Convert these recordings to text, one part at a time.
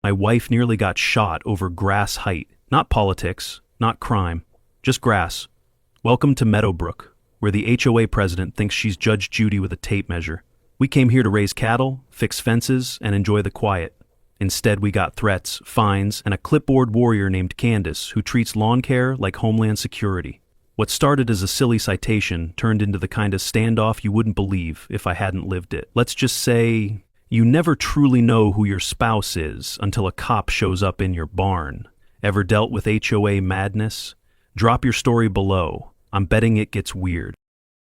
My wife nearly got shot over grass height. Not politics, not crime, just grass. Welcome to Meadowbrook, where the HOA president thinks she's Judge Judy with a tape measure. We came here to raise cattle, fix fences, and enjoy the quiet. Instead, we got threats, fines, and a clipboard warrior named Candace who treats lawn care like Homeland Security. What started as a silly citation turned into the kind of standoff you wouldn't believe if I hadn't lived it. Let's just say, you never truly know who your spouse is until a cop shows up in your barn. Ever dealt with HOA madness? Drop your story below. I'm betting it gets weird.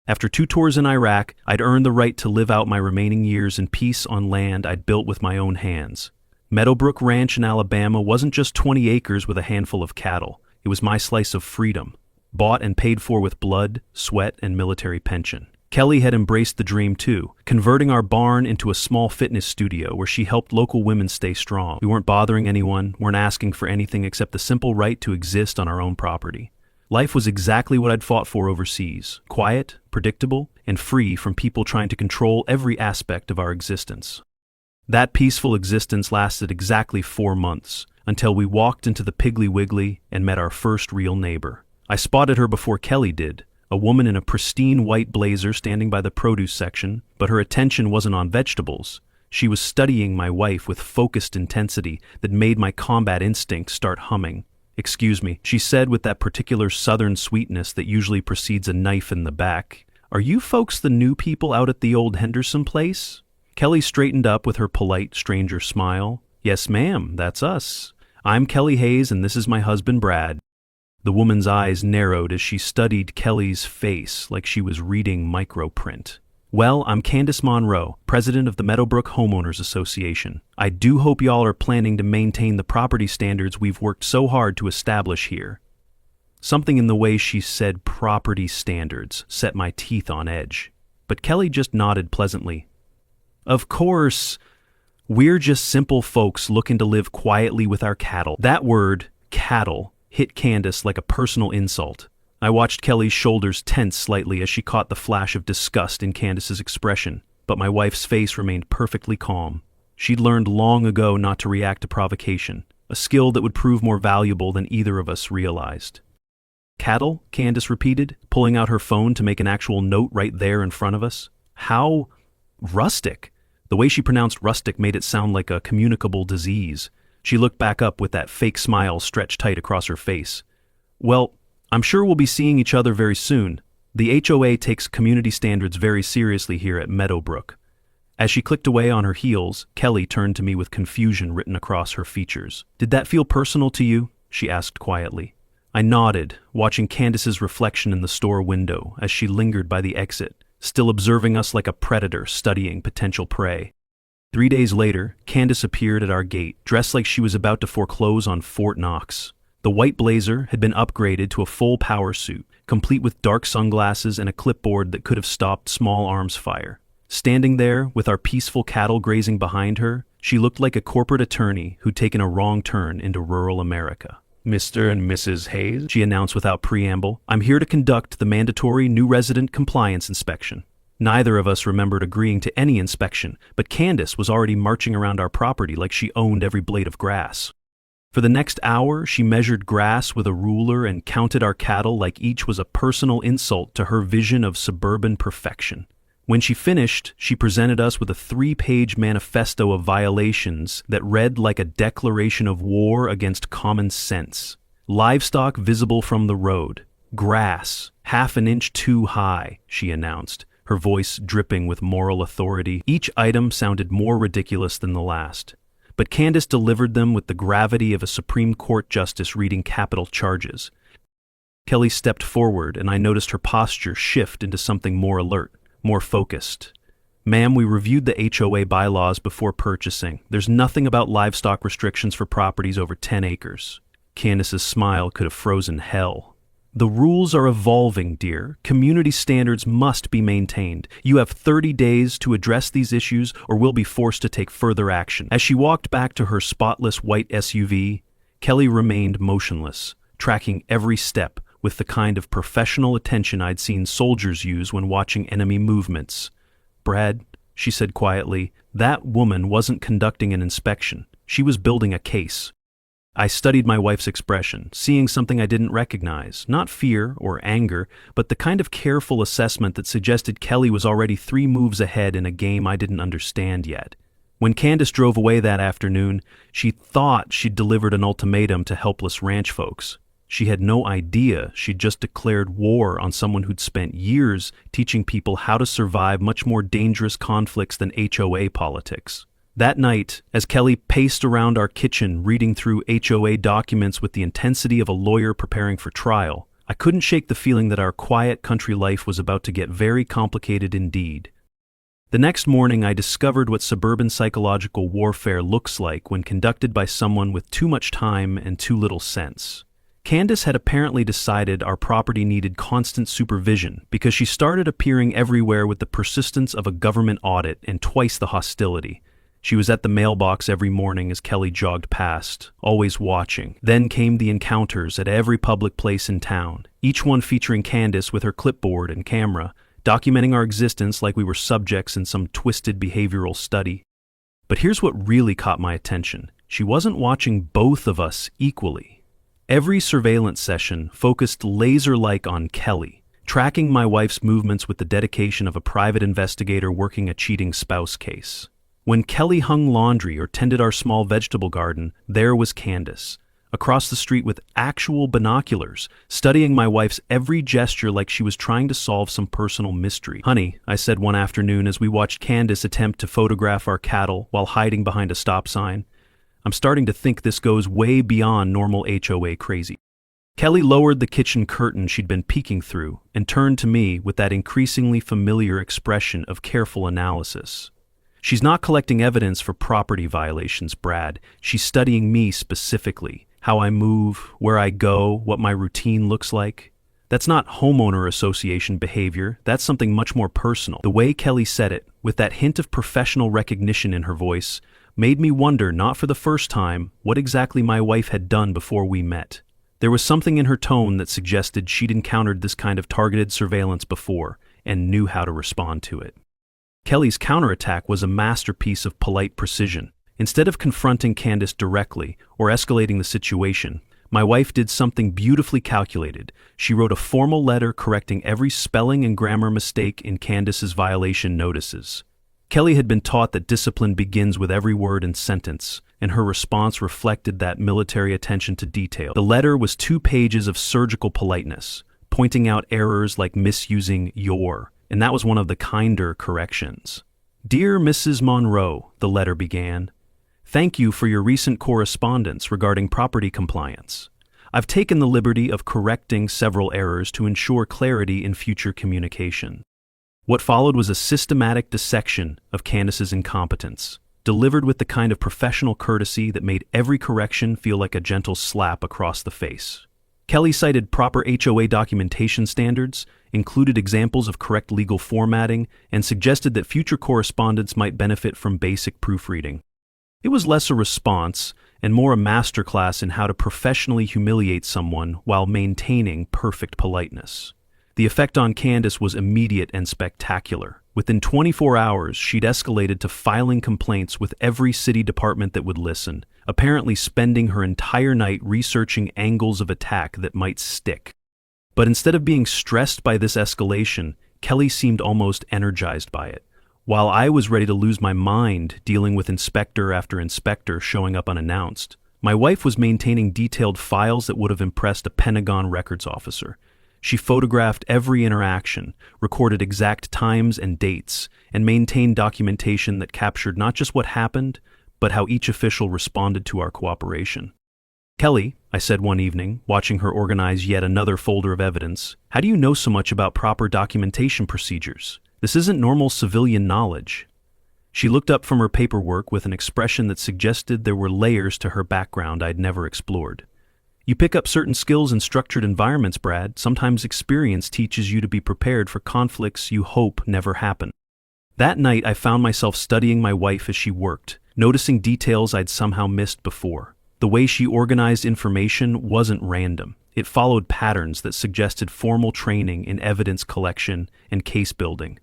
After 2 tours in Iraq, I'd earned the right to live out my remaining years in peace on land I'd built with my own hands. Meadowbrook Ranch in Alabama wasn't just 20 acres with a handful of cattle. It was my slice of freedom, bought and paid for with blood, sweat, and military pension. Kelly had embraced the dream too, converting our barn into a small fitness studio where she helped local women stay strong. We weren't bothering anyone, weren't asking for anything except the simple right to exist on our own property. Life was exactly what I'd fought for overseas: quiet, predictable, and free from people trying to control every aspect of our existence. That peaceful existence lasted exactly 4 months, until we walked into the Piggly Wiggly and met our first real neighbor. I spotted her before Kelly did, a woman in a pristine white blazer standing by the produce section, but her attention wasn't on vegetables. She was studying my wife with focused intensity that made my combat instincts start humming. "Excuse me," she said with that particular southern sweetness that usually precedes a knife in the back. "Are you folks the new people out at the old Henderson place?" Kelly straightened up with her polite stranger smile. "Yes, ma'am, that's us. I'm Kelly Hayes and this is my husband Brad." The woman's eyes narrowed as she studied Kelly's face like she was reading microprint. "Well, I'm Candace Monroe, president of the Meadowbrook Homeowners Association. I do hope y'all are planning to maintain the property standards we've worked so hard to establish here." Something in the way she said property standards set my teeth on edge. But Kelly just nodded pleasantly. "Of course, we're just simple folks looking to live quietly with our cattle." That word, cattle, hit Candace like a personal insult. I watched Kelly's shoulders tense slightly as she caught the flash of disgust in Candace's expression, but my wife's face remained perfectly calm. She'd learned long ago not to react to provocation, a skill that would prove more valuable than either of us realized. "Cattle?" Candace repeated, pulling out her phone to make an actual note right there in front of us. "How rustic." The way she pronounced rustic made it sound like a communicable disease. She looked back up with that fake smile stretched tight across her face. "Well, I'm sure we'll be seeing each other very soon. The HOA takes community standards very seriously here at Meadowbrook." As she clicked away on her heels, Kelly turned to me with confusion written across her features. "Did that feel personal to you?" she asked quietly. I nodded, watching Candace's reflection in the store window as she lingered by the exit, still observing us like a predator studying potential prey. 3 days later, Candace appeared at our gate, dressed like she was about to foreclose on Fort Knox. The white blazer had been upgraded to a full power suit, complete with dark sunglasses and a clipboard that could have stopped small arms fire. Standing there, with our peaceful cattle grazing behind her, she looked like a corporate attorney who'd taken a wrong turn into rural America. "Mr. and Mrs. Hayes," she announced without preamble, "I'm here to conduct the mandatory new resident compliance inspection." Neither of us remembered agreeing to any inspection, but Candace was already marching around our property like she owned every blade of grass. For the next hour, she measured grass with a ruler and counted our cattle like each was a personal insult to her vision of suburban perfection. When she finished, she presented us with a 3-page manifesto of violations that read like a declaration of war against common sense. "Livestock visible from the road. Grass, half an inch too high," she announced, her voice dripping with moral authority. Each item sounded more ridiculous than the last. But Candace delivered them with the gravity of a Supreme Court justice reading capital charges. Kelly stepped forward, and I noticed her posture shift into something more alert, more focused. "Ma'am, we reviewed the HOA bylaws before purchasing. There's nothing about livestock restrictions for properties over 10 acres. Candace's smile could have frozen hell. "The rules are evolving, dear. Community standards must be maintained. You have 30 days to address these issues or we'll be forced to take further action." As she walked back to her spotless white SUV, Kelly remained motionless, tracking every step with the kind of professional attention I'd seen soldiers use when watching enemy movements. "Brad," she said quietly, "that woman wasn't conducting an inspection. She was building a case. I studied my wife's expression, seeing something I didn't recognize, not fear or anger, but the kind of careful assessment that suggested Kelly was already 3 moves ahead in a game I didn't understand yet. When Candace drove away that afternoon, she thought she'd delivered an ultimatum to helpless ranch folks. She had no idea she'd just declared war on someone who'd spent years teaching people how to survive much more dangerous conflicts than HOA politics. That night, as Kelly paced around our kitchen reading through HOA documents with the intensity of a lawyer preparing for trial, I couldn't shake the feeling that our quiet country life was about to get very complicated indeed. The next morning, I discovered what suburban psychological warfare looks like when conducted by someone with too much time and too little sense. Candace had apparently decided our property needed constant supervision because she started appearing everywhere with the persistence of a government audit and twice the hostility. She was at the mailbox every morning as Kelly jogged past, always watching. Then came the encounters at every public place in town, each one featuring Candace with her clipboard and camera, documenting our existence like we were subjects in some twisted behavioral study. But here's what really caught my attention. She wasn't watching both of us equally. Every surveillance session focused laser-like on Kelly, tracking my wife's movements with the dedication of a private investigator working a cheating spouse case. When Kelly hung laundry or tended our small vegetable garden, there was Candace, across the street with actual binoculars, studying my wife's every gesture like she was trying to solve some personal mystery. "Honey," I said one afternoon as we watched Candace attempt to photograph our cattle while hiding behind a stop sign, "I'm starting to think this goes way beyond normal HOA crazy." Kelly lowered the kitchen curtain she'd been peeking through and turned to me with that increasingly familiar expression of careful analysis. "She's not collecting evidence for property violations, Brad. She's studying me specifically, how I move, where I go, what my routine looks like. That's not homeowner association behavior. That's something much more personal." The way Kelly said it, with that hint of professional recognition in her voice, made me wonder, not for the first time, what exactly my wife had done before we met. There was something in her tone that suggested she'd encountered this kind of targeted surveillance before and knew how to respond to it. Kelly's counterattack was a masterpiece of polite precision. Instead of confronting Candace directly or escalating the situation, my wife did something beautifully calculated. She wrote a formal letter correcting every spelling and grammar mistake in Candace's violation notices. Kelly had been taught that discipline begins with every word and sentence, and her response reflected that military attention to detail. The letter was 2 pages of surgical politeness, pointing out errors like misusing your, and that was one of the kinder corrections. "Dear Mrs. Monroe," the letter began, "thank you for your recent correspondence regarding property compliance. I've taken the liberty of correcting several errors to ensure clarity in future communication." What followed was a systematic dissection of Candace's incompetence, delivered with the kind of professional courtesy that made every correction feel like a gentle slap across the face. Kelly cited proper HOA documentation standards, included examples of correct legal formatting, and suggested that future correspondence might benefit from basic proofreading. It was less a response and more a masterclass in how to professionally humiliate someone while maintaining perfect politeness. The effect on Candace was immediate and spectacular. Within 24 hours, she'd escalated to filing complaints with every city department that would listen, apparently spending her entire night researching angles of attack that might stick. But instead of being stressed by this escalation, Kelly seemed almost energized by it. While I was ready to lose my mind dealing with inspector after inspector showing up unannounced, my wife was maintaining detailed files that would have impressed a Pentagon records officer. She photographed every interaction, recorded exact times and dates, and maintained documentation that captured not just what happened, but how each official responded to our cooperation. "Kelly," I said one evening, watching her organize yet another folder of evidence, "how do you know so much about proper documentation procedures? This isn't normal civilian knowledge." She looked up from her paperwork with an expression that suggested there were layers to her background I'd never explored. "You pick up certain skills in structured environments, Brad. Sometimes experience teaches you to be prepared for conflicts you hope never happen." That night, I found myself studying my wife as she worked, noticing details I'd somehow missed before. The way she organized information wasn't random. It followed patterns that suggested formal training in evidence collection and case building.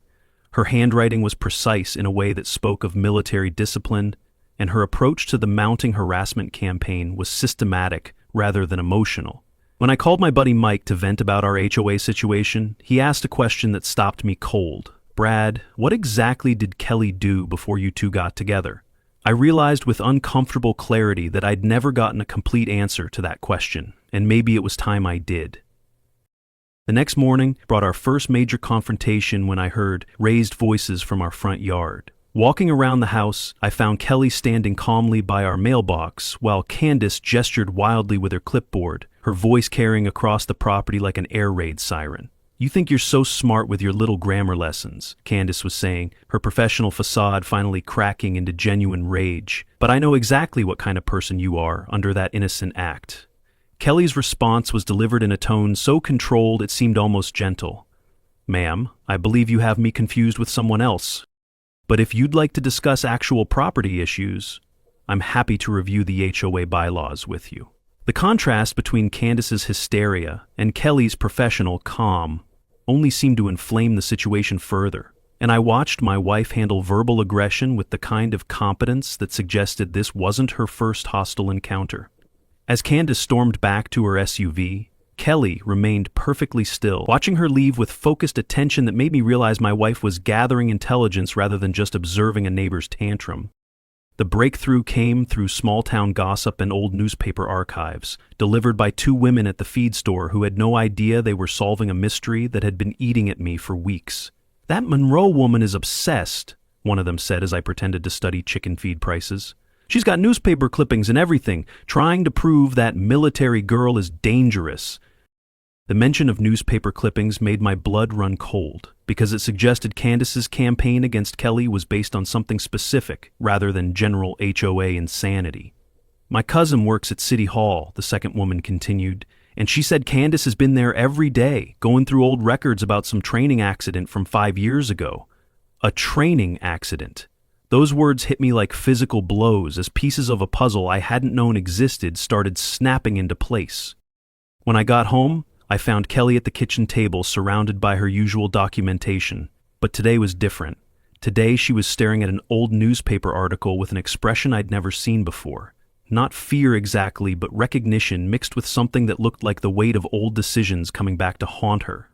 Her handwriting was precise in a way that spoke of military discipline, and her approach to the mounting harassment campaign was systematic rather than emotional. When I called my buddy Mike to vent about our HOA situation, he asked a question that stopped me cold. "Brad, what exactly did Kelly do before you two got together?" I realized with uncomfortable clarity that I'd never gotten a complete answer to that question, and maybe it was time I did. The next morning brought our first major confrontation when I heard raised voices from our front yard. Walking around the house, I found Kelly standing calmly by our mailbox while Candace gestured wildly with her clipboard, her voice carrying across the property like an air raid siren. "You think you're so smart with your little grammar lessons," Candace was saying, her professional facade finally cracking into genuine rage. "But I know exactly what kind of person you are under that innocent act." Kelly's response was delivered in a tone so controlled it seemed almost gentle. "Ma'am, I believe you have me confused with someone else. But if you'd like to discuss actual property issues, I'm happy to review the HOA bylaws with you." The contrast between Candace's hysteria and Kelly's professional calm only seemed to inflame the situation further, and I watched my wife handle verbal aggression with the kind of competence that suggested this wasn't her first hostile encounter. As Candace stormed back to her SUV, Kelly remained perfectly still, watching her leave with focused attention that made me realize my wife was gathering intelligence rather than just observing a neighbor's tantrum. The breakthrough came through small-town gossip and old newspaper archives, delivered by two women at the feed store who had no idea they were solving a mystery that had been eating at me for weeks. "That Monroe woman is obsessed," one of them said as I pretended to study chicken feed prices. "She's got newspaper clippings and everything, trying to prove that military girl is dangerous." The mention of newspaper clippings made my blood run cold, because it suggested Candace's campaign against Kelly was based on something specific rather than general HOA insanity. "My cousin works at City Hall," the second woman continued, "and she said Candace has been there every day, going through old records about some training accident from 5 years ago." A training accident. Those words hit me like physical blows as pieces of a puzzle I hadn't known existed started snapping into place. When I got home, I found Kelly at the kitchen table surrounded by her usual documentation, but today was different. Today she was staring at an old newspaper article with an expression I'd never seen before. Not fear exactly, but recognition mixed with something that looked like the weight of old decisions coming back to haunt her.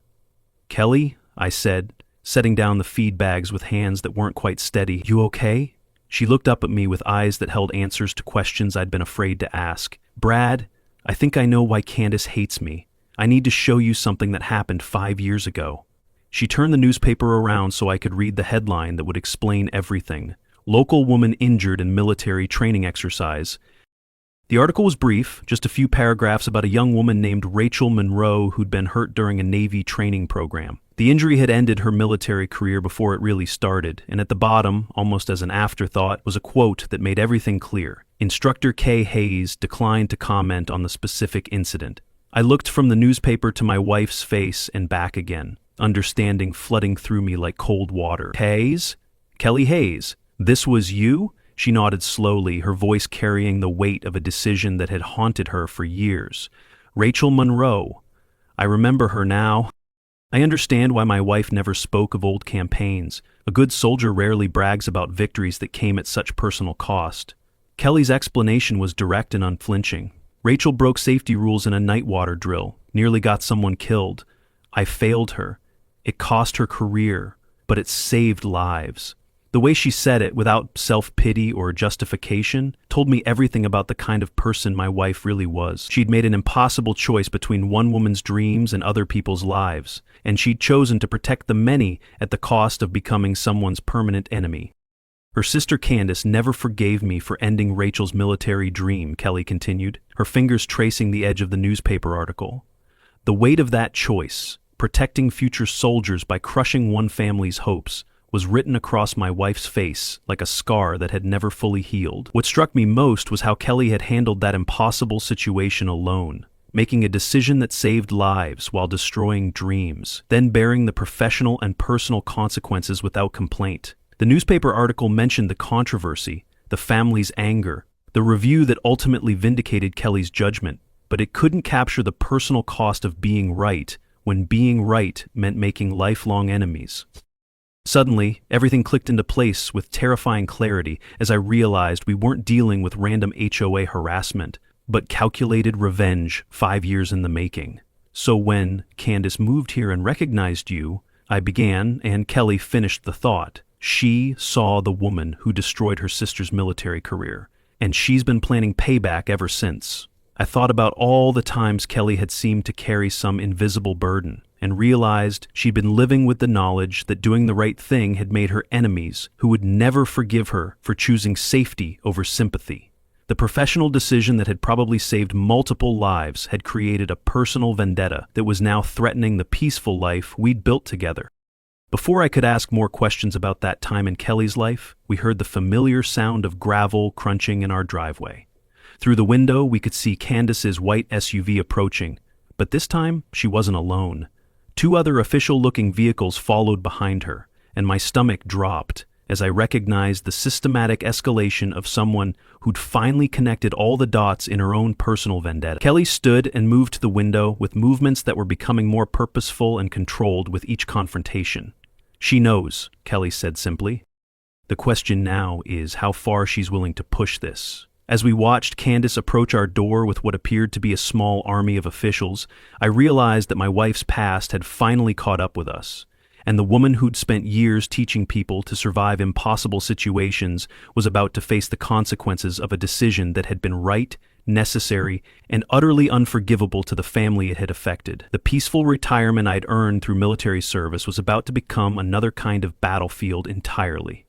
"Kelly," I said, setting down the feed bags with hands that weren't quite steady. "You okay?" She looked up at me with eyes that held answers to questions I'd been afraid to ask. "Brad, I think I know why Candace hates me. I need to show you something that happened 5 years ago." She turned the newspaper around so I could read the headline that would explain everything. "Local woman injured in military training exercise." The article was brief, just a few paragraphs about a young woman named Rachel Monroe who'd been hurt during a Navy training program. The injury had ended her military career before it really started, and at the bottom, almost as an afterthought, was a quote that made everything clear. Instructor K. Hayes declined to comment on the specific incident. I looked from the newspaper to my wife's face and back again, understanding flooding through me like cold water. "Hayes? Kelly Hayes? This was you?" She nodded slowly, her voice carrying the weight of a decision that had haunted her for years. "Rachel Monroe. I remember her now. I understand why my wife never spoke of old campaigns. A good soldier rarely brags about victories that came at such personal cost." Kelly's explanation was direct and unflinching. "Rachel broke safety rules in a night water drill, nearly got someone killed. I failed her. It cost her career, but it saved lives." The way she said it, without self-pity or justification, told me everything about the kind of person my wife really was. She'd made an impossible choice between one woman's dreams and other people's lives, and she'd chosen to protect the many at the cost of becoming someone's permanent enemy. "Her sister Candace never forgave me for ending Rachel's military dream," Kelly continued, her fingers tracing the edge of the newspaper article. "The weight of that choice, protecting future soldiers by crushing one family's hopes, was written across my wife's face like a scar that had never fully healed." What struck me most was how Kelly had handled that impossible situation alone, making a decision that saved lives while destroying dreams, then bearing the professional and personal consequences without complaint. The newspaper article mentioned the controversy, the family's anger, the review that ultimately vindicated Kelly's judgment, but it couldn't capture the personal cost of being right when being right meant making lifelong enemies. Suddenly, everything clicked into place with terrifying clarity as I realized we weren't dealing with random HOA harassment, but calculated revenge 5 years in the making. So when Candace moved here and recognized you, I began, and Kelly finished the thought. She saw the woman who destroyed her sister's military career, and she's been planning payback ever since. I thought about all the times Kelly had seemed to carry some invisible burden, and realized she'd been living with the knowledge that doing the right thing had made her enemies who would never forgive her for choosing safety over sympathy. The professional decision that had probably saved multiple lives had created a personal vendetta that was now threatening the peaceful life we'd built together. Before I could ask more questions about that time in Kelly's life, we heard the familiar sound of gravel crunching in our driveway. Through the window, we could see Candace's white SUV approaching, but this time she wasn't alone. 2 other official-looking vehicles followed behind her, and my stomach dropped as I recognized the systematic escalation of someone who'd finally connected all the dots in her own personal vendetta. Kelly stood and moved to the window with movements that were becoming more purposeful and controlled with each confrontation. "She knows," Kelly said simply. "The question now is how far she's willing to push this." As we watched Candace approach our door with what appeared to be a small army of officials, I realized that my wife's past had finally caught up with us, and the woman who'd spent years teaching people to survive impossible situations was about to face the consequences of a decision that had been right, necessary, and utterly unforgivable to the family it had affected. The peaceful retirement I'd earned through military service was about to become another kind of battlefield entirely.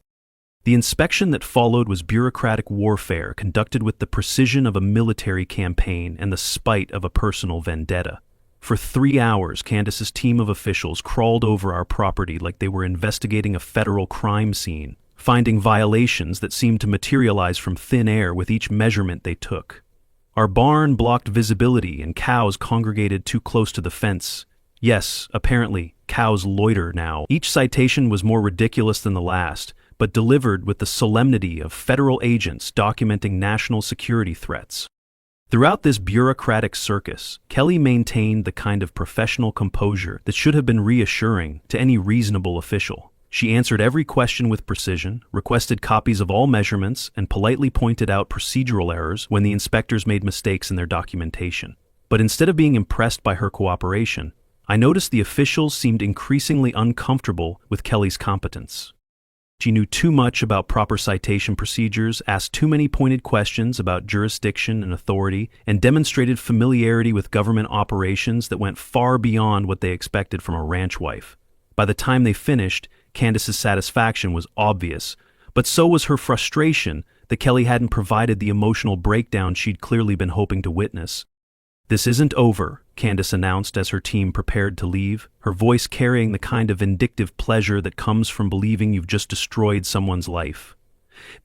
The inspection that followed was bureaucratic warfare conducted with the precision of a military campaign and the spite of a personal vendetta. For 3 hours, Candace's team of officials crawled over our property like they were investigating a federal crime scene, finding violations that seemed to materialize from thin air with each measurement they took. Our barn blocked visibility and cows congregated too close to the fence. Yes, apparently, cows loiter now. Each citation was more ridiculous than the last, but delivered with the solemnity of federal agents documenting national security threats. Throughout this bureaucratic circus, Kelly maintained the kind of professional composure that should have been reassuring to any reasonable official. She answered every question with precision, requested copies of all measurements, and politely pointed out procedural errors when the inspectors made mistakes in their documentation. But instead of being impressed by her cooperation, I noticed the officials seemed increasingly uncomfortable with Kelly's competence. She knew too much about proper citation procedures, asked too many pointed questions about jurisdiction and authority, and demonstrated familiarity with government operations that went far beyond what they expected from a ranch wife. By the time they finished, Candace's satisfaction was obvious, but so was her frustration that Kelly hadn't provided the emotional breakdown she'd clearly been hoping to witness. "This isn't over," Candace announced as her team prepared to leave, her voice carrying the kind of vindictive pleasure that comes from believing you've just destroyed someone's life.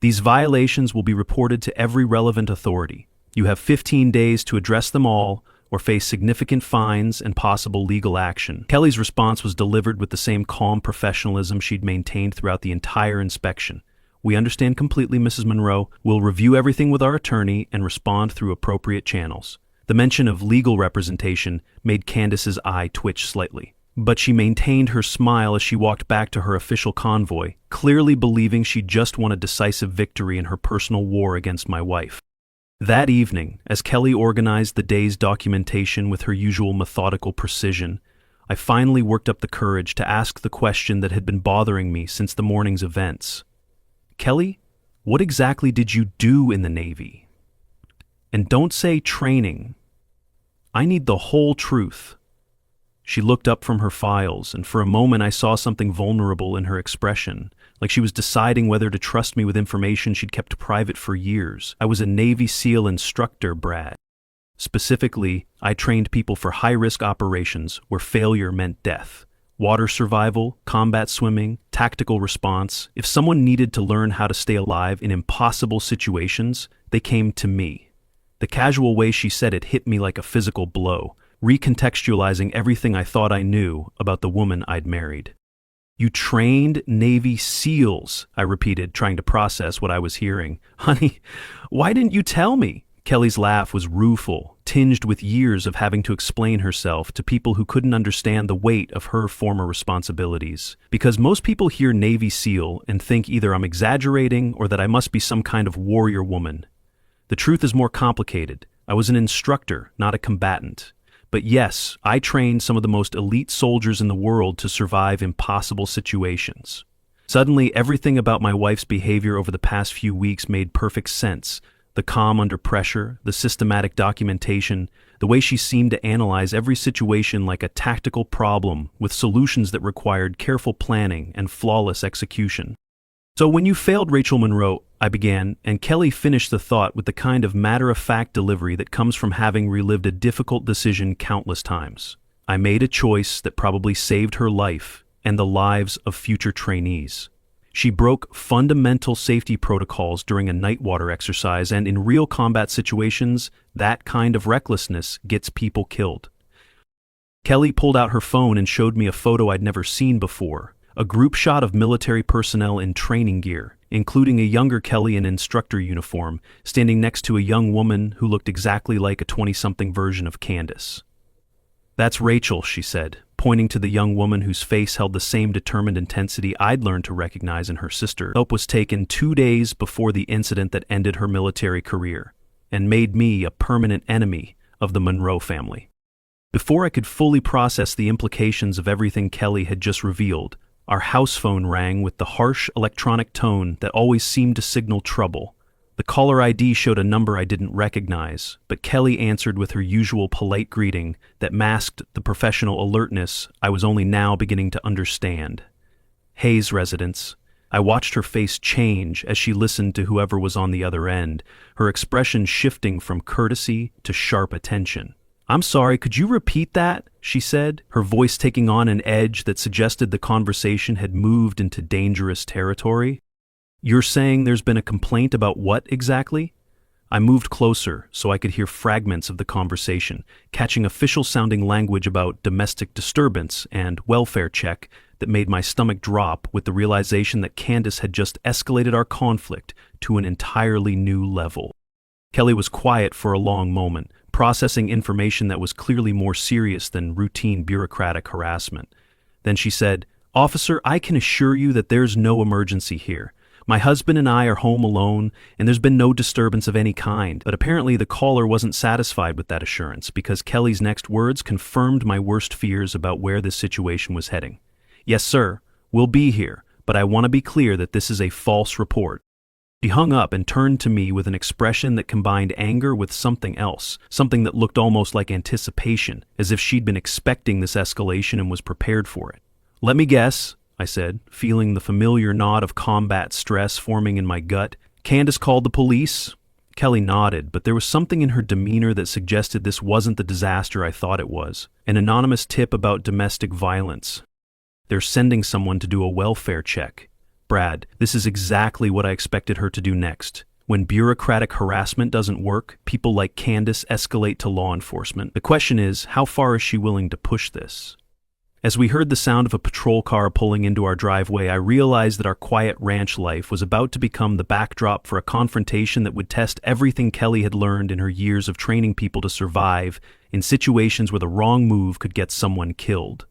"These violations will be reported to every relevant authority. You have 15 days to address them all or face significant fines and possible legal action." Kelly's response was delivered with the same calm professionalism she'd maintained throughout the entire inspection. "We understand completely, Mrs. Monroe. We'll review everything with our attorney and respond through appropriate channels." The mention of legal representation made Candace's eye twitch slightly, but she maintained her smile as she walked back to her official convoy, clearly believing she'd just won a decisive victory in her personal war against my wife. That evening, as Kelly organized the day's documentation with her usual methodical precision, I finally worked up the courage to ask the question that had been bothering me since the morning's events. "Kelly, what exactly did you do in the Navy? And don't say training. I need the whole truth." She looked up from her files, and for a moment I saw something vulnerable in her expression, like she was deciding whether to trust me with information she'd kept private for years. "I was a Navy SEAL instructor, Brad. Specifically, I trained people for high-risk operations where failure meant death. Water survival, combat swimming, tactical response. If someone needed to learn how to stay alive in impossible situations, they came to me." The casual way she said it hit me like a physical blow, recontextualizing everything I thought I knew about the woman I'd married. "You trained Navy SEALs," I repeated, trying to process what I was hearing. "Honey, why didn't you tell me?" Kelly's laugh was rueful, tinged with years of having to explain herself to people who couldn't understand the weight of her former responsibilities. Because most people hear Navy SEAL and think either I'm exaggerating or that I must be some kind of warrior woman. The truth is more complicated. I was an instructor, not a combatant. But yes, I trained some of the most elite soldiers in the world to survive impossible situations. Suddenly, everything about my wife's behavior over the past few weeks made perfect sense. The calm under pressure, the systematic documentation, the way she seemed to analyze every situation like a tactical problem with solutions that required careful planning and flawless execution. "So when you failed Rachel Monroe," I began, and Kelly finished the thought with the kind of matter-of-fact delivery that comes from having relived a difficult decision countless times. "I made a choice that probably saved her life and the lives of future trainees. She broke fundamental safety protocols during a night water exercise, and in real combat situations, that kind of recklessness gets people killed." Kelly pulled out her phone and showed me a photo I'd never seen before, a group shot of military personnel in training gear, including a younger Kelly in instructor uniform, standing next to a young woman who looked exactly like a 20-something version of Candace. "That's Rachel," she said, pointing to the young woman whose face held the same determined intensity I'd learned to recognize in her sister. Help was taken 2 days before the incident that ended her military career, and made me a permanent enemy of the Monroe family. Before I could fully process the implications of everything Kelly had just revealed, our house phone rang with the harsh electronic tone that always seemed to signal trouble. The caller ID showed a number I didn't recognize, but Kelly answered with her usual polite greeting that masked the professional alertness I was only now beginning to understand. "Hayes residence." I watched her face change as she listened to whoever was on the other end, her expression shifting from courtesy to sharp attention. "I'm sorry, could you repeat that?" she said, her voice taking on an edge that suggested the conversation had moved into dangerous territory. "You're saying there's been a complaint about what exactly?" I moved closer so I could hear fragments of the conversation, catching official-sounding language about domestic disturbance and welfare check that made my stomach drop with the realization that Candace had just escalated our conflict to an entirely new level. Kelly was quiet for a long moment, processing information that was clearly more serious than routine bureaucratic harassment. Then she said, "Officer, I can assure you that there's no emergency here. My husband and I are home alone, and there's been no disturbance of any kind." But apparently the caller wasn't satisfied with that assurance, because Kelly's next words confirmed my worst fears about where this situation was heading. "Yes, sir, we'll be here, but I want to be clear that this is a false report." She hung up and turned to me with an expression that combined anger with something else, something that looked almost like anticipation, as if she'd been expecting this escalation and was prepared for it. "Let me guess," I said, feeling the familiar knot of combat stress forming in my gut. "Candace called the police?" Kelly nodded, but there was something in her demeanor that suggested this wasn't the disaster I thought it was. An anonymous tip about domestic violence. "They're sending someone to do a welfare check." Brad, this is exactly what I expected her to do next. When bureaucratic harassment doesn't work, people like Candace escalate to law enforcement. The question is, how far is she willing to push this? As we heard the sound of a patrol car pulling into our driveway, I realized that our quiet ranch life was about to become the backdrop for a confrontation that would test everything Kelly had learned in her years of training people to survive in situations where the wrong move could get someone killed.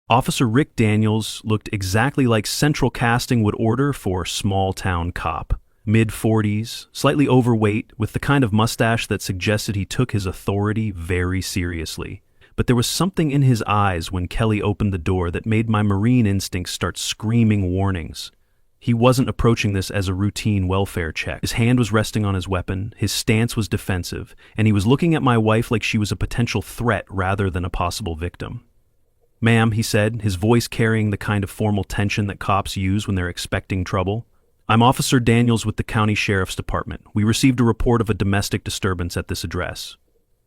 Officer Rick Daniels looked exactly like central casting would order for small-town cop. Mid-40s, slightly overweight, with the kind of mustache that suggested he took his authority very seriously. But there was something in his eyes when Kelly opened the door that made my Marine instincts start screaming warnings. He wasn't approaching this as a routine welfare check. His hand was resting on his weapon, his stance was defensive, and he was looking at my wife like she was a potential threat rather than a possible victim. "Ma'am," he said, his voice carrying the kind of formal tension that cops use when they're expecting trouble. "I'm Officer Daniels with the County Sheriff's Department. We received a report of a domestic disturbance at this address."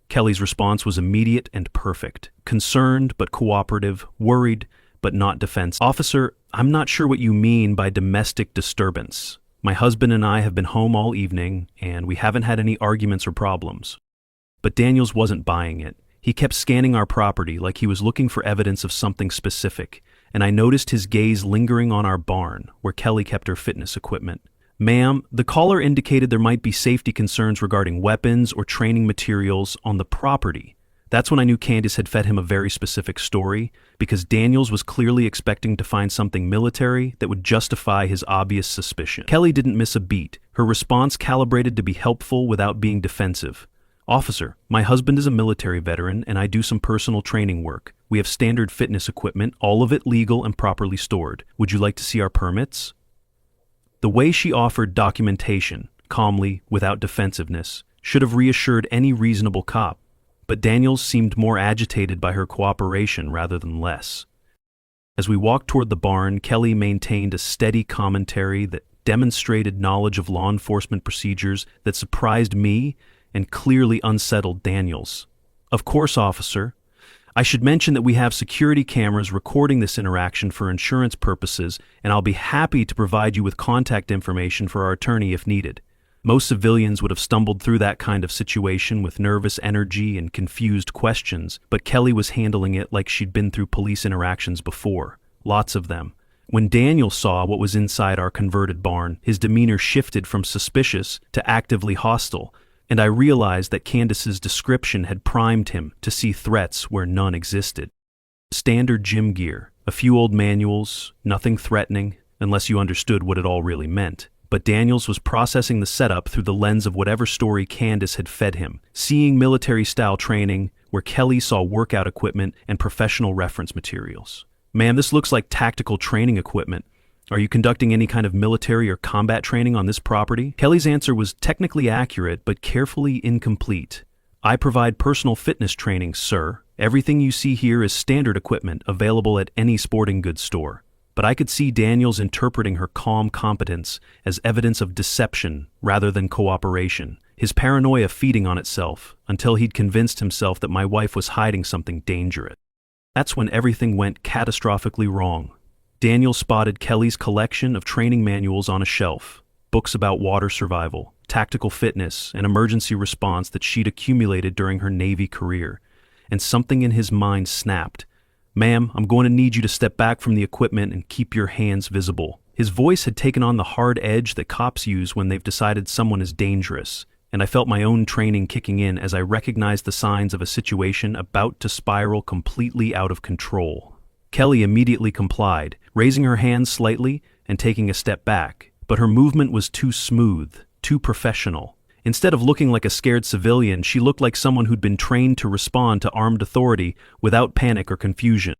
Kelly's response was immediate and perfect. Concerned but cooperative, worried but not defensive. "Officer, I'm not sure what you mean by domestic disturbance. My husband and I have been home all evening, and we haven't had any arguments or problems." But Daniels wasn't buying it. He kept scanning our property like he was looking for evidence of something specific, and I noticed his gaze lingering on our barn, where Kelly kept her fitness equipment. Ma'am, the caller indicated there might be safety concerns regarding weapons or training materials on the property. That's when I knew Candace had fed him a very specific story, because Daniels was clearly expecting to find something military that would justify his obvious suspicion. Kelly didn't miss a beat, her response calibrated to be helpful without being defensive. Officer, my husband is a military veteran and I do some personal training work. We have standard fitness equipment, all of it legal and properly stored. Would you like to see our permits? The way she offered documentation, calmly, without defensiveness, should have reassured any reasonable cop. But Daniels seemed more agitated by her cooperation rather than less. As we walked toward the barn, Kelly maintained a steady commentary that demonstrated knowledge of law enforcement procedures that surprised me and clearly unsettled Daniels. Of course, officer. I should mention that we have security cameras recording this interaction for insurance purposes, and I'll be happy to provide you with contact information for our attorney if needed. Most civilians would have stumbled through that kind of situation with nervous energy and confused questions, but Kelly was handling it like she'd been through police interactions before. Lots of them. When Daniel saw what was inside our converted barn, his demeanor shifted from suspicious to actively hostile, and I realized that Candace's description had primed him to see threats where none existed. Standard gym gear, a few old manuals, nothing threatening, unless you understood what it all really meant. But Daniels was processing the setup through the lens of whatever story Candace had fed him, seeing military-style training where Kelly saw workout equipment and professional reference materials. Ma'am, this looks like tactical training equipment. Are you conducting any kind of military or combat training on this property? Kelly's answer was technically accurate, but carefully incomplete. I provide personal fitness training, sir. Everything you see here is standard equipment available at any sporting goods store. But I could see Daniels interpreting her calm competence as evidence of deception rather than cooperation, his paranoia feeding on itself until he'd convinced himself that my wife was hiding something dangerous. That's when everything went catastrophically wrong. Daniel spotted Kelly's collection of training manuals on a shelf, books about water survival, tactical fitness, and emergency response that she'd accumulated during her Navy career, and something in his mind snapped. Ma'am, I'm going to need you to step back from the equipment and keep your hands visible. His voice had taken on the hard edge that cops use when they've decided someone is dangerous, and I felt my own training kicking in as I recognized the signs of a situation about to spiral completely out of control. Kelly immediately complied, raising her hands slightly and taking a step back, but her movement was too smooth, too professional. Instead of looking like a scared civilian, she looked like someone who'd been trained to respond to armed authority without panic or confusion.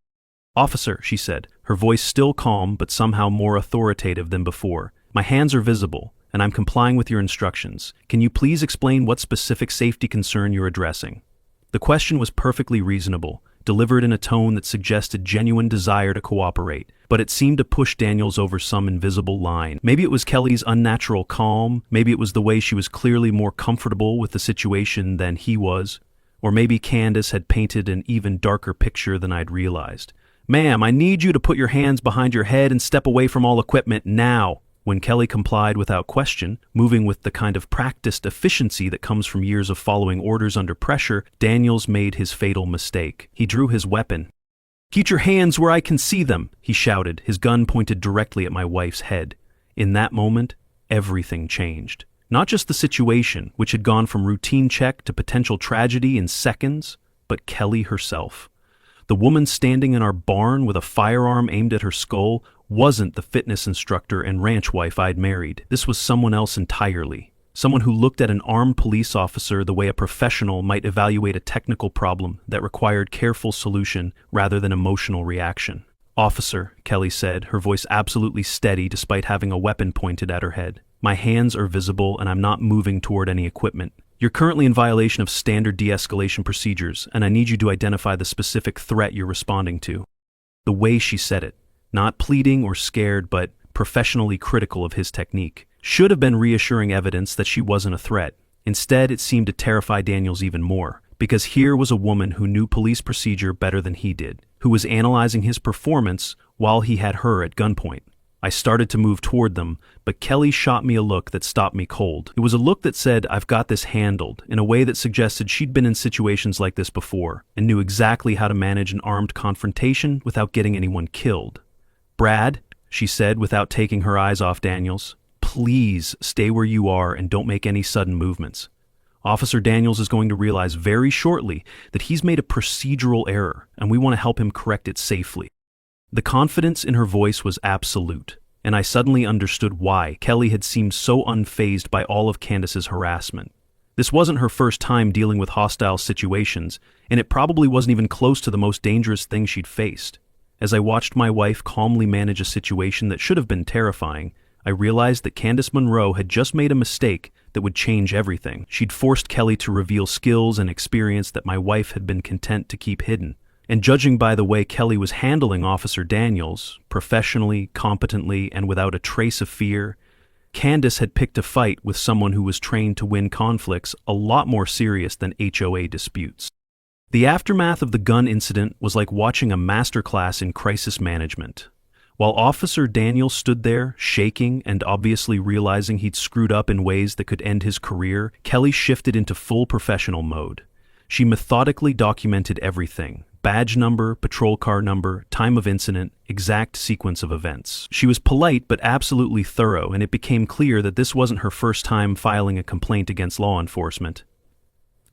Officer, she said, her voice still calm but somehow more authoritative than before. My hands are visible, and I'm complying with your instructions. Can you please explain what specific safety concern you're addressing? The question was perfectly reasonable, delivered in a tone that suggested genuine desire to cooperate, but it seemed to push Daniels over some invisible line. Maybe it was Kelly's unnatural calm, maybe it was the way she was clearly more comfortable with the situation than he was, or maybe Candace had painted an even darker picture than I'd realized. Ma'am, I need you to put your hands behind your head and step away from all equipment now. When Kelly complied without question, moving with the kind of practiced efficiency that comes from years of following orders under pressure, Daniels made his fatal mistake. He drew his weapon. Keep your hands where I can see them, he shouted, his gun pointed directly at my wife's head. In that moment, everything changed. Not just the situation, which had gone from routine check to potential tragedy in seconds, but Kelly herself. The woman standing in our barn with a firearm aimed at her skull wasn't the fitness instructor and ranch wife I'd married. This was someone else entirely. Someone who looked at an armed police officer the way a professional might evaluate a technical problem that required careful solution rather than emotional reaction. Officer, Kelly said, her voice absolutely steady despite having a weapon pointed at her head. My hands are visible and I'm not moving toward any equipment. You're currently in violation of standard de-escalation procedures, and I need you to identify the specific threat you're responding to. The way she said it, not pleading or scared, but professionally critical of his technique, should have been reassuring evidence that she wasn't a threat. Instead, it seemed to terrify Daniels even more, because here was a woman who knew police procedure better than he did, who was analyzing his performance while he had her at gunpoint. I started to move toward them, but Kelly shot me a look that stopped me cold. It was a look that said, I've got this handled, in a way that suggested she'd been in situations like this before, and knew exactly how to manage an armed confrontation without getting anyone killed. Brad, she said without taking her eyes off Daniels, please stay where you are and don't make any sudden movements. Officer Daniels is going to realize very shortly that he's made a procedural error, and we want to help him correct it safely." The confidence in her voice was absolute, and I suddenly understood why Kelly had seemed so unfazed by all of Candace's harassment. This wasn't her first time dealing with hostile situations, and it probably wasn't even close to the most dangerous thing she'd faced. As I watched my wife calmly manage a situation that should have been terrifying, I realized that Candace Monroe had just made a mistake that would change everything. She'd forced Kelly to reveal skills and experience that my wife had been content to keep hidden. And judging by the way Kelly was handling Officer Daniels, professionally, competently, and without a trace of fear, Candace had picked a fight with someone who was trained to win conflicts a lot more serious than HOA disputes. The aftermath of the gun incident was like watching a masterclass in crisis management. While Officer Daniels stood there, shaking and obviously realizing he'd screwed up in ways that could end his career, Kelly shifted into full professional mode. She methodically documented everything: badge number, patrol car number, time of incident, exact sequence of events. She was polite but absolutely thorough, and it became clear that this wasn't her first time filing a complaint against law enforcement.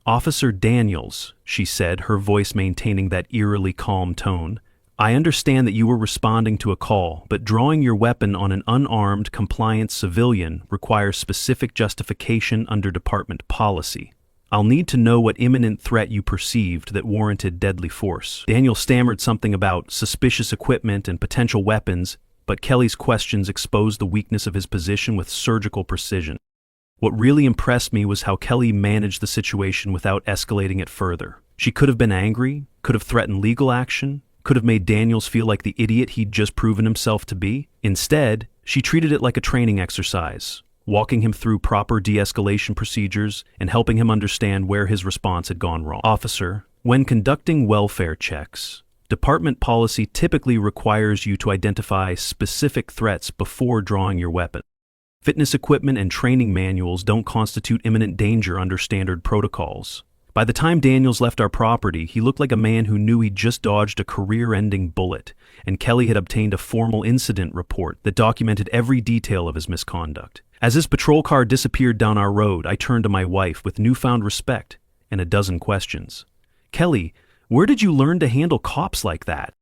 "Officer Daniels," she said, her voice maintaining that eerily calm tone, "I understand that you were responding to a call, but drawing your weapon on an unarmed, compliant civilian requires specific justification under department policy. I'll need to know what imminent threat you perceived that warranted deadly force." Daniel stammered something about suspicious equipment and potential weapons, but Kelly's questions exposed the weakness of his position with surgical precision. What really impressed me was how Kelly managed the situation without escalating it further. She could have been angry, could have threatened legal action, could have made Daniels feel like the idiot he'd just proven himself to be. Instead, she treated it like a training exercise, walking him through proper de-escalation procedures and helping him understand where his response had gone wrong. "Officer, when conducting welfare checks, department policy typically requires you to identify specific threats before drawing your weapon. Fitness equipment and training manuals don't constitute imminent danger under standard protocols." By the time Daniels left our property, he looked like a man who knew he'd just dodged a career-ending bullet, and Kelly had obtained a formal incident report that documented every detail of his misconduct. As his patrol car disappeared down our road, I turned to my wife with newfound respect and a dozen questions. "Kelly, where did you learn to handle cops like that?"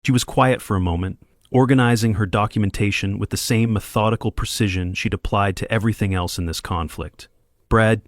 She was quiet for a moment, organizing her documentation with the same methodical precision she'd applied to everything else in this conflict. "Brad,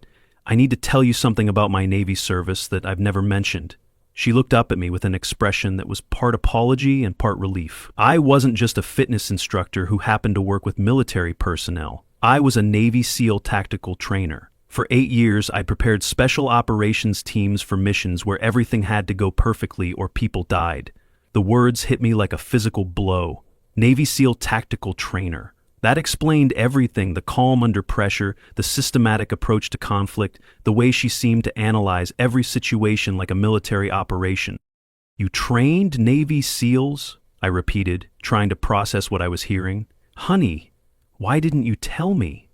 I need to tell you something about my Navy service that I've never mentioned." She looked up at me with an expression that was part apology and part relief. "I wasn't just a fitness instructor who happened to work with military personnel. I was a Navy SEAL tactical trainer. For 8 years, I prepared special operations teams for missions where everything had to go perfectly or people died." The words hit me like a physical blow. Navy SEAL tactical trainer. That explained everything: the calm under pressure, the systematic approach to conflict, the way she seemed to analyze every situation like a military operation. "You trained Navy SEALs?" I repeated, trying to process what I was hearing. "Honey, why didn't you tell me?"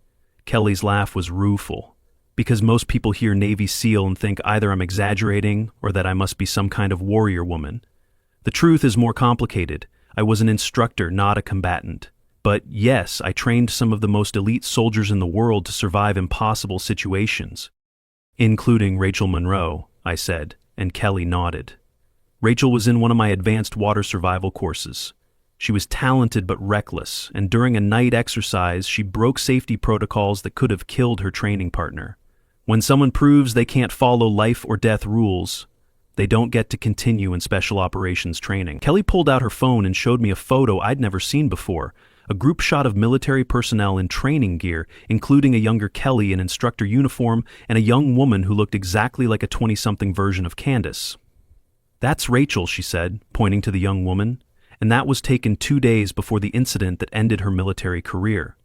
Kelly's laugh was rueful. "Because most people hear Navy SEAL and think either I'm exaggerating or that I must be some kind of warrior woman. The truth is more complicated. I was an instructor, not a combatant. But yes, I trained some of the most elite soldiers in the world to survive impossible situations." "Including Rachel Monroe," I said, and Kelly nodded. "Rachel was in one of my advanced water survival courses. She was talented but reckless, and during a night exercise, she broke safety protocols that could have killed her training partner. When someone proves they can't follow life or death rules, they don't get to continue in special operations training." Kelly pulled out her phone and showed me a photo I'd never seen before. A group shot of military personnel in training gear, including a younger Kelly in instructor uniform and a young woman who looked exactly like a 20-something version of Candace. "That's Rachel," she said, pointing to the young woman, and that was taken 2 days before the incident that ended her military career.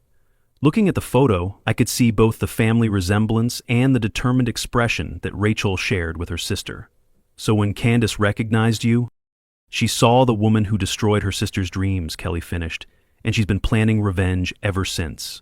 Looking at the photo, I could see both the family resemblance and the determined expression that Rachel shared with her sister. "So when Candace recognized you?" "She saw the woman who destroyed her sister's dreams," Kelly finished, "and she's been planning revenge ever since."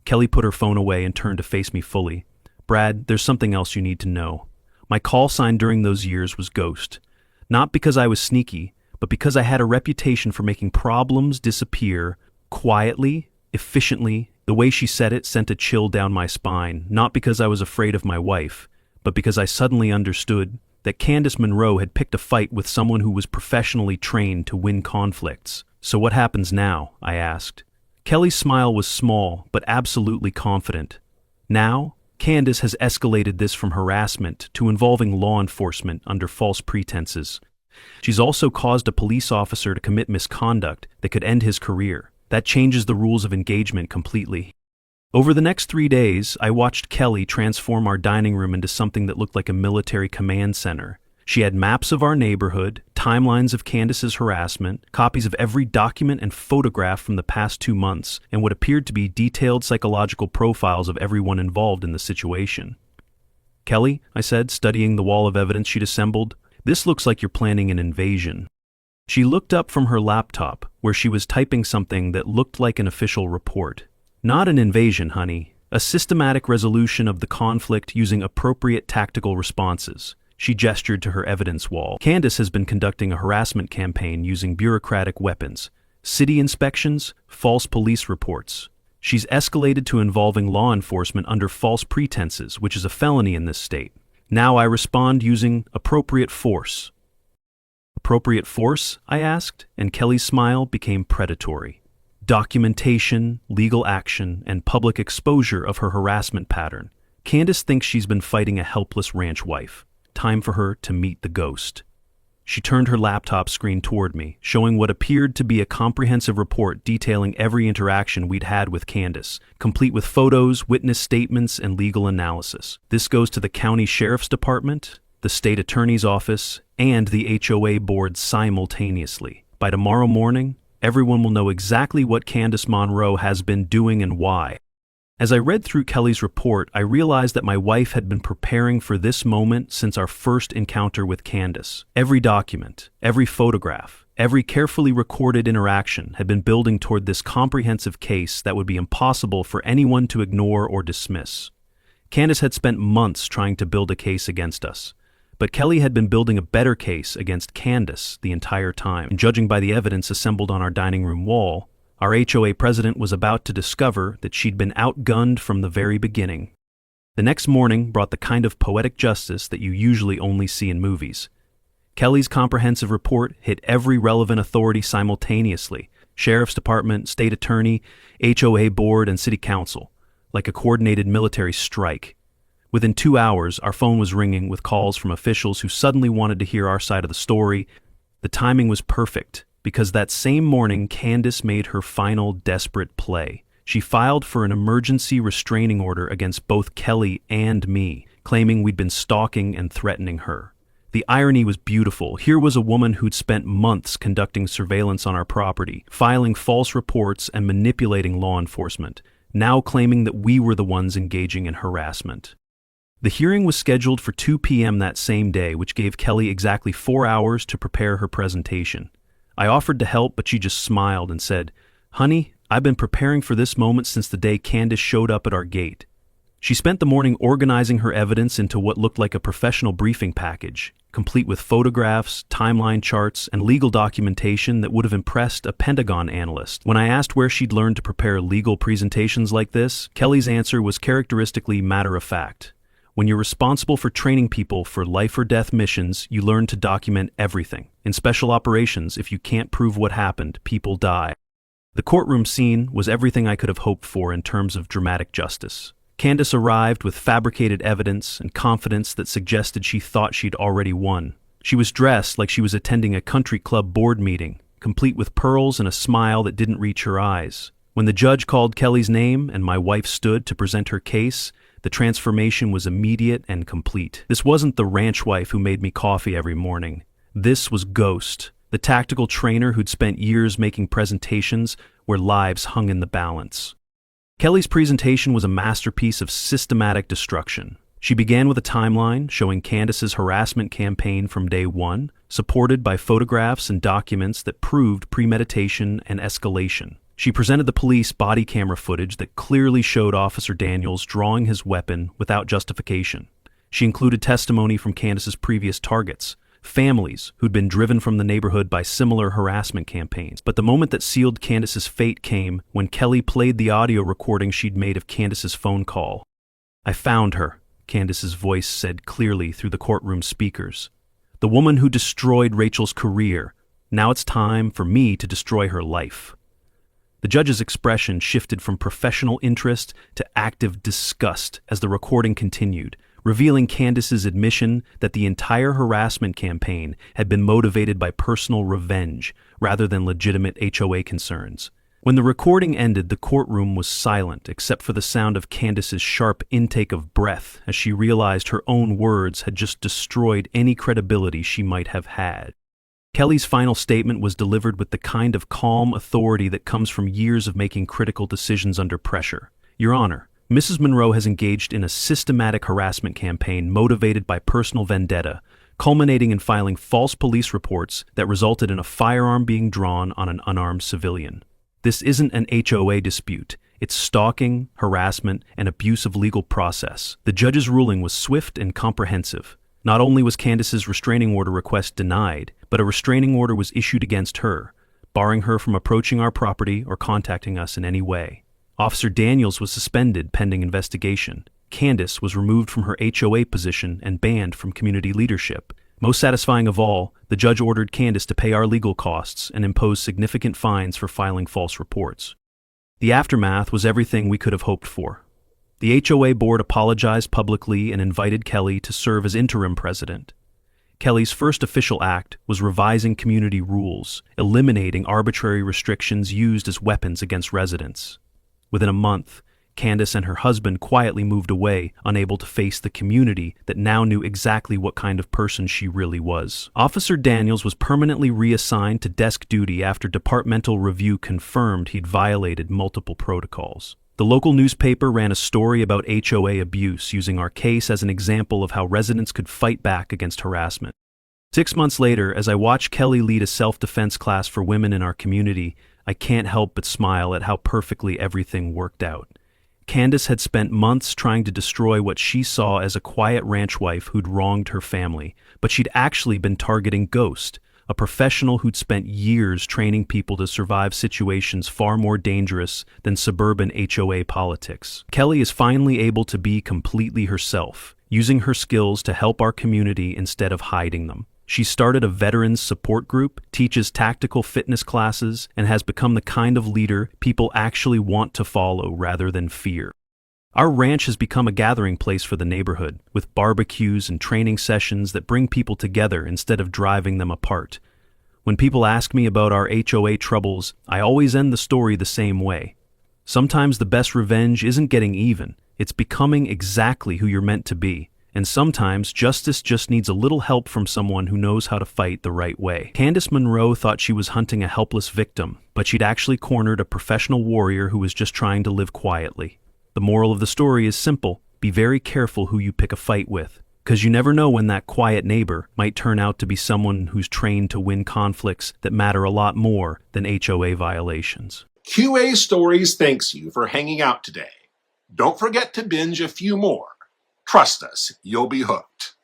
Kelly put her phone away and turned to face me fully. "Brad, there's something else you need to know. My call sign during those years was Ghost. Not because I was sneaky, but because I had a reputation for making problems disappear quietly, efficiently, The way she said it sent a chill down my spine, not because I was afraid of my wife, but because I suddenly understood that Candace Monroe had picked a fight with someone who was professionally trained to win conflicts. "So what happens now?" I asked. Kelly's smile was small, but absolutely confident. "Now, Candace has escalated this from harassment to involving law enforcement under false pretenses. She's also caused a police officer to commit misconduct that could end his career. That changes the rules of engagement completely." Over the next 3 days, I watched Kelly transform our dining room into something that looked like a military command center. She had maps of our neighborhood, timelines of Candace's harassment, copies of every document and photograph from the past 2 months, and what appeared to be detailed psychological profiles of everyone involved in the situation. "Kelly," I said, studying the wall of evidence she'd assembled, "this looks like you're planning an invasion." She looked up from her laptop, where she was typing something that looked like an official report. "Not an invasion, honey. A systematic resolution of the conflict using appropriate tactical responses." She gestured to her evidence wall. "Candace has been conducting a harassment campaign using bureaucratic weapons, city inspections, false police reports. She's escalated to involving law enforcement under false pretenses, which is a felony in this state. Now I respond using appropriate force." "Appropriate force?" I asked, and Kelly's smile became predatory. "Documentation, legal action, and public exposure of her harassment pattern. Candace thinks she's been fighting a helpless ranch wife. Time for her to meet the ghost." She turned her laptop screen toward me, showing what appeared to be a comprehensive report detailing every interaction we'd had with Candace, complete with photos, witness statements, and legal analysis. "This goes to the county sheriff's department, the state attorney's office, and the HOA board simultaneously. By tomorrow morning, everyone will know exactly what Candace Monroe has been doing and why." As I read through Kelly's report, I realized that my wife had been preparing for this moment since our first encounter with Candace. Every document, every photograph, every carefully recorded interaction had been building toward this comprehensive case that would be impossible for anyone to ignore or dismiss. Candace had spent months trying to build a case against us, but Kelly had been building a better case against Candace the entire time. And judging by the evidence assembled on our dining room wall, our HOA president was about to discover that she'd been outgunned from the very beginning. The next morning brought the kind of poetic justice that you usually only see in movies. Kelly's comprehensive report hit every relevant authority simultaneously: sheriff's department, state attorney, HOA board, and city council, like a coordinated military strike. Within 2 hours, our phone was ringing with calls from officials who suddenly wanted to hear our side of the story. The timing was perfect, because that same morning Candace made her final desperate play. She filed for an emergency restraining order against both Kelly and me, claiming we'd been stalking and threatening her. The irony was beautiful. Here was a woman who'd spent months conducting surveillance on our property, filing false reports and manipulating law enforcement, now claiming that we were the ones engaging in harassment. The hearing was scheduled for 2 p.m. that same day, which gave Kelly exactly 4 hours to prepare her presentation. I offered to help, but she just smiled and said, "Honey, I've been preparing for this moment since the day Candace showed up at our gate." She spent the morning organizing her evidence into what looked like a professional briefing package, complete with photographs, timeline charts, and legal documentation that would have impressed a Pentagon analyst. When I asked where she'd learned to prepare legal presentations like this, Kelly's answer was characteristically matter-of-fact. "When you're responsible for training people for life-or-death missions, you learn to document everything. In special operations, if you can't prove what happened, people die." The courtroom scene was everything I could have hoped for in terms of dramatic justice. Candace arrived with fabricated evidence and confidence that suggested she thought she'd already won. She was dressed like she was attending a country club board meeting, complete with pearls and a smile that didn't reach her eyes. When the judge called Kelly's name and my wife stood to present her case, the transformation was immediate and complete. This wasn't the ranch wife who made me coffee every morning. This was Ghost, the tactical trainer who'd spent years making presentations where lives hung in the balance. Kelly's presentation was a masterpiece of systematic destruction. She began with a timeline showing Candace's harassment campaign from day one, supported by photographs and documents that proved premeditation and escalation. She presented the police body camera footage that clearly showed Officer Daniels drawing his weapon without justification. She included testimony from Candace's previous targets, families who'd been driven from the neighborhood by similar harassment campaigns. But the moment that sealed Candace's fate came when Kelly played the audio recording she'd made of Candace's phone call. "I found her," Candace's voice said clearly through the courtroom speakers. "The woman who destroyed Rachel's career. Now it's time for me to destroy her life." The judge's expression shifted from professional interest to active disgust as the recording continued, revealing Candace's admission that the entire harassment campaign had been motivated by personal revenge rather than legitimate HOA concerns. When the recording ended, the courtroom was silent except for the sound of Candace's sharp intake of breath as she realized her own words had just destroyed any credibility she might have had. Kelly's final statement was delivered with the kind of calm authority that comes from years of making critical decisions under pressure. "Your Honor, Mrs. Monroe has engaged in a systematic harassment campaign motivated by personal vendetta, culminating in filing false police reports that resulted in a firearm being drawn on an unarmed civilian. This isn't an HOA dispute. It's stalking, harassment, and abuse of legal process." The judge's ruling was swift and comprehensive. Not only was Candace's restraining order request denied, but a restraining order was issued against her, barring her from approaching our property or contacting us in any way. Officer Daniels was suspended pending investigation. Candace was removed from her HOA position and banned from community leadership. Most satisfying of all, the judge ordered Candace to pay our legal costs and impose significant fines for filing false reports. The aftermath was everything we could have hoped for. The HOA board apologized publicly and invited Kelly to serve as interim president. Kelly's first official act was revising community rules, eliminating arbitrary restrictions used as weapons against residents. Within a month, Candace and her husband quietly moved away, unable to face the community that now knew exactly what kind of person she really was. Officer Daniels was permanently reassigned to desk duty after departmental review confirmed he'd violated multiple protocols. The local newspaper ran a story about HOA abuse, using our case as an example of how residents could fight back against harassment. 6 months later, as I watch Kelly lead a self-defense class for women in our community, I can't help but smile at how perfectly everything worked out. Candace had spent months trying to destroy what she saw as a quiet ranch wife who'd wronged her family, but she'd actually been targeting Ghost, a professional who'd spent years training people to survive situations far more dangerous than suburban HOA politics. Kelly is finally able to be completely herself, using her skills to help our community instead of hiding them. She started a veterans support group, teaches tactical fitness classes, and has become the kind of leader people actually want to follow rather than fear. Our ranch has become a gathering place for the neighborhood, with barbecues and training sessions that bring people together instead of driving them apart. When people ask me about our HOA troubles, I always end the story the same way. Sometimes the best revenge isn't getting even, it's becoming exactly who you're meant to be. And sometimes justice just needs a little help from someone who knows how to fight the right way. Candace Monroe thought she was hunting a helpless victim, but she'd actually cornered a professional warrior who was just trying to live quietly. The moral of the story is simple: be very careful who you pick a fight with, because you never know when that quiet neighbor might turn out to be someone who's trained to win conflicts that matter a lot more than HOA violations. QA Stories thanks you for hanging out today. Don't forget to binge a few more. Trust us, you'll be hooked.